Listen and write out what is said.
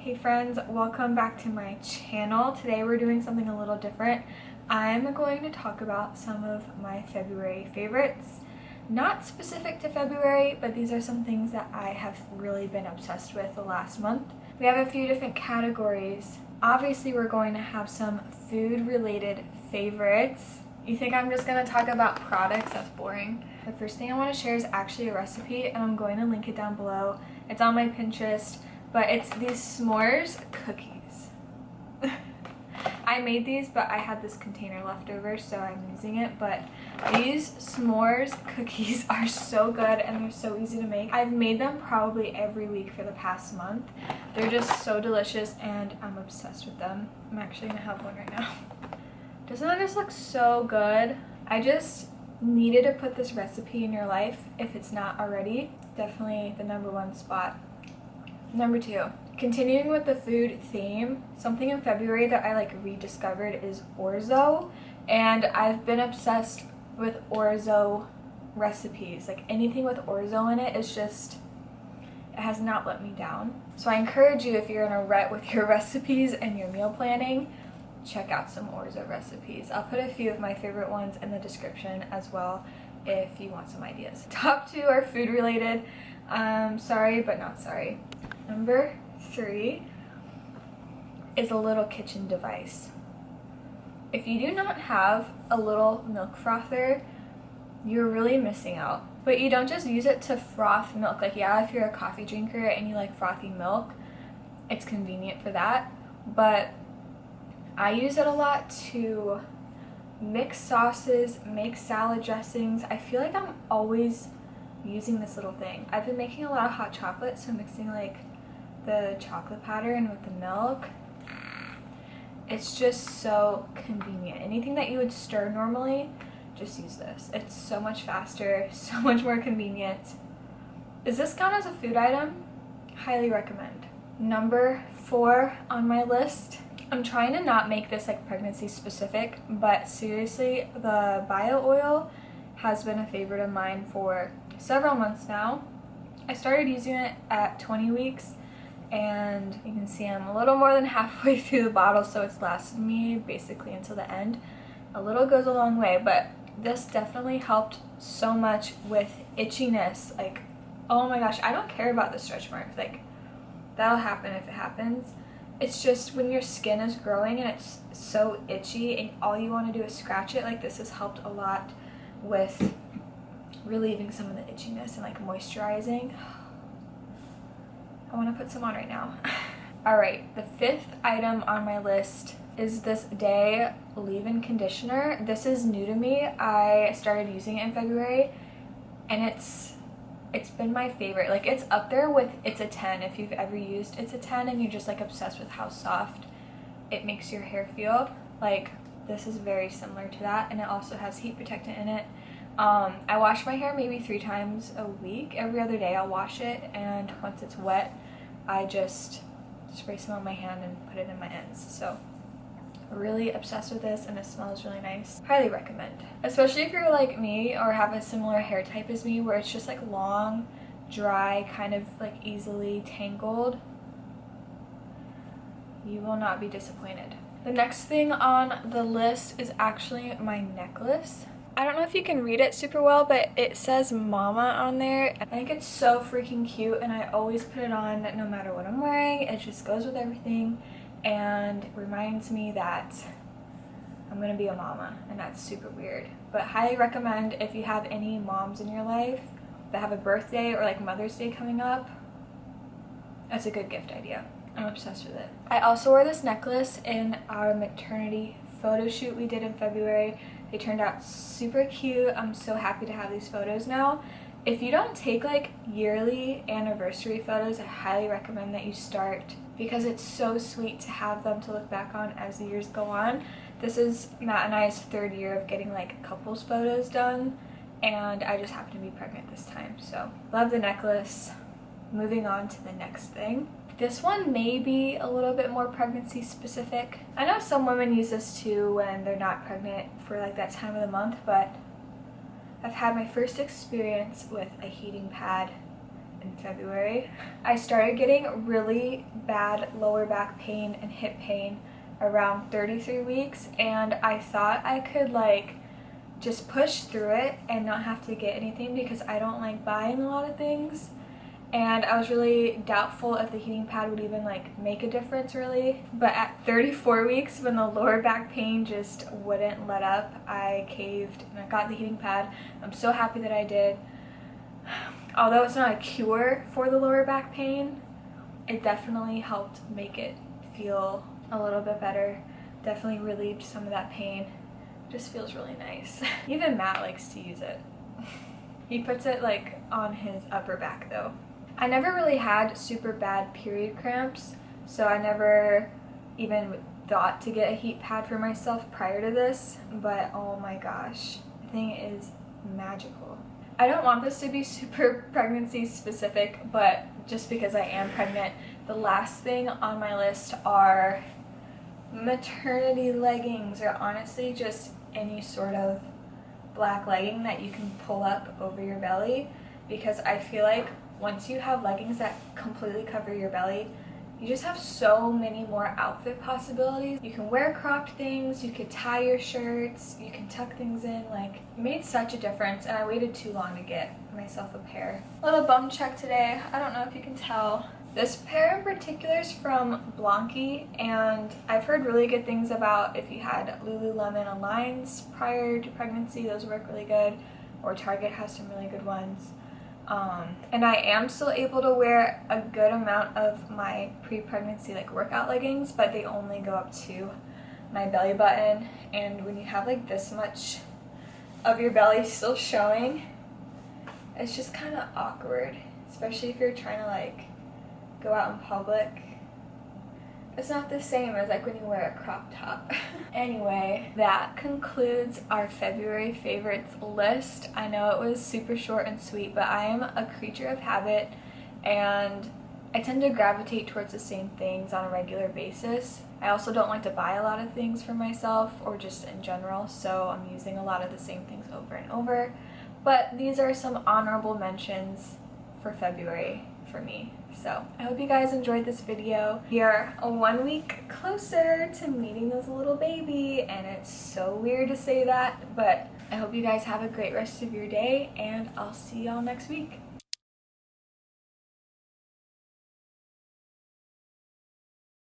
Hey friends, welcome back to my channel. Today we're doing something a little different. I'm going to talk about some of my February favorites. Not specific to February, but these are some things that I have really been obsessed with the last month. We have a few different categories. Obviously we're going to have some food related favorites. You think I'm just going to talk about products? That's boring. The first thing I want to share is actually a recipe, and I'm going to link it down below. It's on my Pinterest. But it's these s'mores cookies. I made these, but I had this container left over, so I'm using it. But these s'mores cookies are so good and they're so easy to make. I've made them probably every week for the past month. They're just so delicious and I'm obsessed with them. I'm actually gonna have one right now. Doesn't that just look so good? I just needed to put this recipe in your life if it's not already. Definitely the #1 spot. Number 2, continuing with the food theme, something in February that I rediscovered is Orzo, and I've been obsessed with Orzo recipes. Anything with Orzo in it is just, it has not let me down. So I encourage you, if you're in a rut with your recipes and your meal planning, check out some Orzo recipes. I'll put a few of my favorite ones in the description as well if you want some ideas. Top 2 are food related. Sorry but not sorry. Number 3 is a little kitchen device. If you do not have a little milk frother, you're really missing out. But you don't just use it to froth milk. Yeah, if you're a coffee drinker and you like frothy milk, it's convenient for that. But I use it a lot to mix sauces, make salad dressings. I feel like I'm always using this little thing. I've been making a lot of hot chocolate, so mixing the chocolate powder in with the milk. It's just so convenient. Anything that you would stir normally, just use this. It's so much faster, so much more convenient. Is this count as a food item? Highly recommend. Number 4 on my list. I'm trying to not make this pregnancy specific, but seriously, the bio oil has been a favorite of mine for several months now. I started using it at 20 weeks, and you can see I'm a little more than halfway through the bottle, so it's lasted me basically until the end. A little goes a long way, but this definitely helped so much with itchiness. Oh my gosh, I don't care about the stretch marks. That'll happen if it happens. It's just when your skin is growing and it's so itchy and all you want to do is scratch it, this has helped a lot with relieving some of the itchiness and moisturizing. I want to put some on right now. Alright, the 5th item on my list is this Day leave-in conditioner. This is new to me. I started using it in February and it's been my favorite. It's up there with It's a 10 if you've ever used It's a 10 and you're just obsessed with how soft it makes your hair feel. This is very similar to that, and it also has heat protectant in it. I wash my hair maybe 3 times a week. Every other day I'll wash it, and once it's wet I just spray some on my hand and put it in my ends. So really obsessed with this, and it smells really nice. Highly recommend. Especially if you're like me or have a similar hair type as me where it's just long, dry, kind of easily tangled. You will not be disappointed. The next thing on the list is actually my necklace. I don't know if you can read it super well, but it says Mama on there. I think it's so freaking cute, and I always put it on no matter what I'm wearing. It just goes with everything and reminds me that I'm gonna be a mama, and that's super weird. But highly recommend if you have any moms in your life that have a birthday or Mother's Day coming up. That's a good gift idea. I'm obsessed with it. I also wore this necklace in our maternity photo shoot we did in February. They turned out super cute. I'm so happy to have these photos now. If you don't take yearly anniversary photos, I highly recommend that you start, because it's so sweet to have them to look back on as the years go on. This is Matt and I's 3rd year of getting couples photos done, and I just happened to be pregnant this time. So love the necklace. Moving on to the next thing. This one may be a little bit more pregnancy specific. I know some women use this too when they're not pregnant for that time of the month, but I've had my first experience with a heating pad in February. I started getting really bad lower back pain and hip pain around 33 weeks, and I thought I could like just push through it and not have to get anything because I don't like buying a lot of things. And I was really doubtful if the heating pad would even like make a difference really. But at 34 weeks, when the lower back pain just wouldn't let up, I caved and I got the heating pad. I'm so happy that I did. Although it's not a cure for the lower back pain, it definitely helped make it feel a little bit better. Definitely relieved some of that pain. Just feels really nice. Even Matt likes to use it. He puts it like on his upper back though. I never really had super bad period cramps, so I never even thought to get a heat pad for myself prior to this, but oh my gosh, the thing is magical. I don't want this to be super pregnancy specific, but just because I am pregnant, the last thing on my list are maternity leggings, or honestly just any sort of black legging that you can pull up over your belly, because I feel like once you have leggings that completely cover your belly, you just have so many more outfit possibilities. You can wear cropped things, you could tie your shirts, you can tuck things in. Like, it made such a difference, and I waited too long to get myself a pair. Little bum check today. I don't know if you can tell. This pair in particular is from Blanky, and I've heard really good things about if you had Lululemon Aligns prior to pregnancy, those work really good, or Target has some really good ones. And I am still able to wear a good amount of my pre-pregnancy like workout leggings, but they only go up to my belly button, and when you have like this much of your belly still showing, it's just kind of awkward, especially if you're trying to like go out in public. It's not the same as like when you wear a crop top. Anyway, that concludes our February favorites list. I know it was super short and sweet, but I am a creature of habit, and I tend to gravitate towards the same things on a regular basis. I also don't like to buy a lot of things for myself or just in general, so I'm using a lot of the same things over and over. But these are some honorable mentions for February for me. So I hope you guys enjoyed this video. We are 1 week closer to meeting this little baby, and it's so weird to say that, but I hope you guys have a great rest of your day, and I'll see y'all next week.